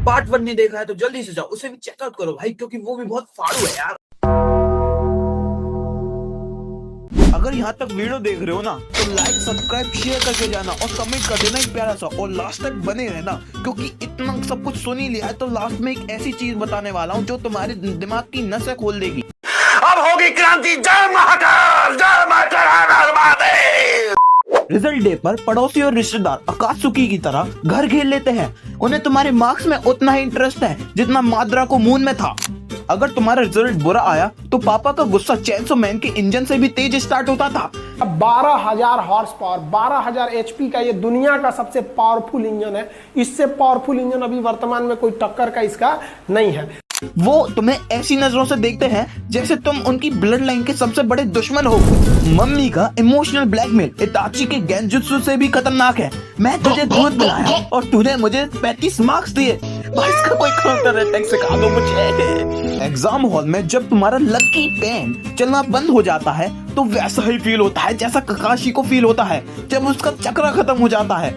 Part 1 नहीं देखा है तो जल्दी से जाओ उसे भी चेकआउट करो भाई, क्योंकि वो भी बहुत फाड़ू है यार। अगर यहाँ तक वीडियो देख रहे हो ना तो लाइक सब्सक्राइब शेयर करके जाना और कमेंट कर देना एक प्यारा सा, और लास्ट तक बने रहना क्योंकि इतना सब कुछ सुन ही लिया है तो लास्ट में एक ऐसी चीज बताने वाला हूँ जो तुम्हारे दिमाग की नसें खोल देगी। अब होगी क्रांति, जय महाकाल, जय महाकाल। रिजल्ट डे पर पड़ोसी और रिश्तेदार अकात्सुकी की तरह घर घेर लेते हैं। उन्हें तुम्हारे मार्क्स में उतना ही इंटरेस्ट है जितना माद्रा को मून में था। अगर तुम्हारा रिजल्ट बुरा आया तो पापा का गुस्सा चेनसो मैन के इंजन से भी तेज स्टार्ट होता था। 12,000 हॉर्स पावर, 12,000 HP का ये दुनिया का सबसे पावरफुल इंजन है। इससे पावरफुल इंजन अभी वर्तमान में कोई टक्कर का इसका नहीं है। वो तुम्हें ऐसी नजरों से देखते हैं जैसे तुम उनकी ब्लड लाइन के सबसे बड़े दुश्मन हो। मम्मी का इमोशनल ब्लैकमेल इताची के गेंजुत्सु से भी खतरनाक है। मैं तुझे दूध पिलाया और तूने मुझे 35 मार्क्स दिए। भाई इसका कोई काउंटर अटैक सिखा दो मुझे। एग्जाम हॉल में जब तुम्हारा लकी पेन चलना बंद हो जाता है तो वैसा ही फील होता है जैसा ककाशी को फील होता है जब उसका चक्र खत्म हो जाता है।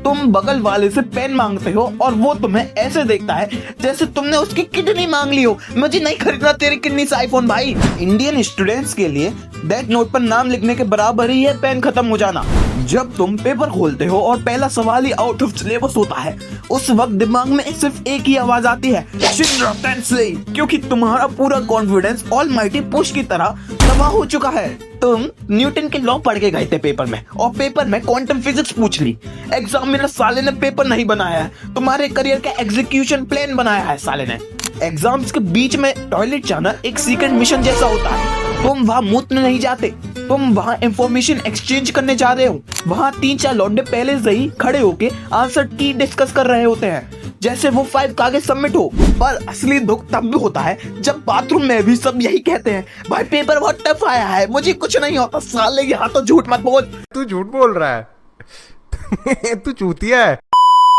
तुम बगल वाले से पेन मांगते हो और वो तुम्हें ऐसे देखता है जैसे तुमने उसकी किडनी मांग ली हो। मुझे नहीं खरीदना तेरी किडनी से आईफोन भाई। इंडियन स्टूडेंट्स के लिए डेथ नोट पर नाम लिखने के बराबर ही है पेन खत्म हो जाना। जब तुम पेपर खोलते हो और पहला सवाल ही आउट ऑफ सिलेबस होता है उस वक्त दिमाग में सिर्फ एक ही आवाज आती है, शिंद्रा टेंसेई, क्योंकि तुम्हारा पूरा कॉन्फिडेंस ऑलमाइटी पुश की तरह तबाह हो चुका है। तुम न्यूटन के लॉ पढ़ के गए थे पेपर में और पेपर में क्वांटम फिजिक्स पूछ ली। एग्जामिनर साले ने पेपर नहीं बनाया है, तुम्हारे करियर का एग्जीक्यूशन प्लान बनाया है साले ने। एग्जाम्स के बीच में टॉयलेट जाना एक सीक्रेट मिशन जैसा होता है। तुम वहाँ मूतने नहीं जाते, तुम वहाँ इंफॉर्मेशन एक्सचेंज करने जा रहे हो। वहाँ 3-4 लौंडे पहले से ही खड़े होके आंसर की डिस्कस कर रहे होते हैं जैसे वो 5 कागज सबमिट हो। पर असली दुख तब भी होता है जब बाथरूम में भी सब यही कहते हैं, भाई पेपर बहुत टफ आया है, मुझे कुछ नहीं होता। साले यहाँ तो झूठ मत बोल। तू झूठ बोल रहा है। तू चूतिया है।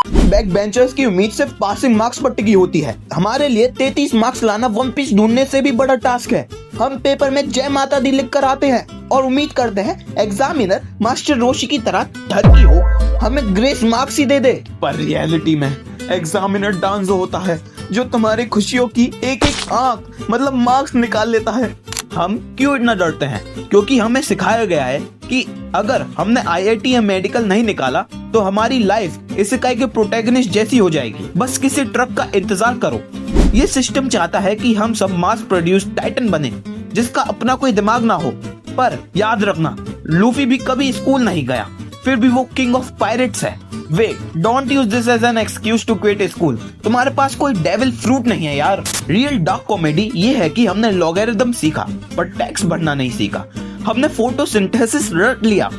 बैक बेंचर्स की उम्मीद सिर्फ पासिंग मार्क्स पर टिकी होती है। हमारे लिए 33 मार्क्स लाना वन पीस ढूंढने से भी बड़ा टास्क है। हम पेपर में जय माता दी लिख कर आते हैं और उम्मीद करते हैं एग्जामिनर मास्टर रोशी की तरह ठगी हो, हमें ग्रेस मार्क्स ही दे दे। पर रियलिटी में एग्जामिनर डांस होता है जो तुम्हारी खुशियों की एक एक आंख मतलब मार्क्स निकाल लेता है। हम क्यों इतना डरते हैं? क्योंकि हमें सिखाया गया है कि अगर हमने IIT या मेडिकल नहीं निकाला तो हमारी लाइफ इसेकाई के प्रोटैगनिस्ट जैसी हो जाएगी। बस किसी ट्रक का इंतजार करो। ये सिस्टम चाहता है कि हम सब मास प्रोड्यूस टाइटन बने जिसका अपना कोई दिमाग ना हो। पर याद रखना, लूफी भी कभी स्कूल नहीं गया, फिर भी वो किंग ऑफ पायरेट्स है। They don't use this as an excuse to quit school. तुम्हारे पास कोई डेविल फ्रूट नहीं है यार। रियल डार्क कॉमेडी ये है कि हमने लॉगरिथम सीखा पर टैक्स भरना नहीं सीखा। हमने फोटोसिंथेसिस रट लिया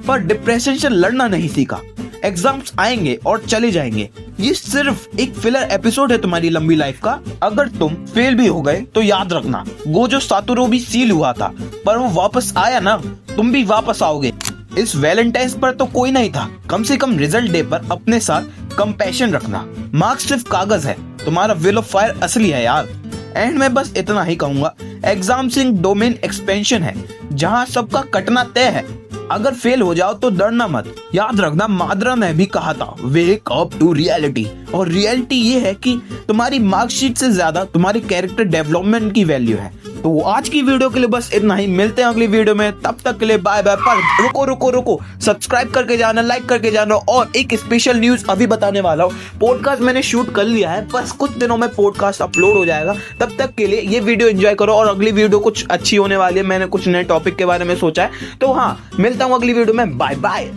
पर डिप्रेशन से लड़ना नहीं सीखा। एग्जाम्स आएंगे और चले जाएंगे, ये सिर्फ एक फिलर एपिसोड है तुम्हारी लंबी लाइफ का। अगर तुम फेल भी हो गए तो याद रखना, गोजो सातोरू भी सील हुआ था पर वो वापस आया ना, तुम भी वापस आओगे। इस वैलेंटाइंस पर तो कोई नहीं था, कम से कम रिजल्ट डे पर अपने साथ कंपैशन रखना। मार्क्स सिर्फ कागज है, तुम्हारा विल ऑफ फायर असली है यार। एंड में बस इतना ही कहूंगा, एग्जाम सिंह डोमेन एक्सपेंशन है जहां सबका कटना तय है। अगर फेल हो जाओ तो डरना मत। याद रखना, माद्रा ने भी कहा था वेक अप टू रियलिटी, और रियलिटी ये है कि तुम्हारी मार्कशीट से ज्यादा तुम्हारी कैरेक्टर डेवलपमेंट की वैल्यू है। तो आज की वीडियो के लिए बस इतना ही, मिलते हैं अगली वीडियो में, तब तक के लिए बाय बाय। पर रुको, सब्सक्राइब करके जाना, लाइक करके जाना, और एक स्पेशल न्यूज अभी बताने वाला हूँ। पॉडकास्ट मैंने शूट कर लिया है, बस कुछ दिनों में पॉडकास्ट अपलोड हो जाएगा। तब तक के लिए ये वीडियो एंजॉय करो और अगली वीडियो कुछ अच्छी होने वाली है। मैंने कुछ नए टॉपिक के बारे में सोचा है। तो हाँ, मिलता हूँ अगली वीडियो में, बाय बाय।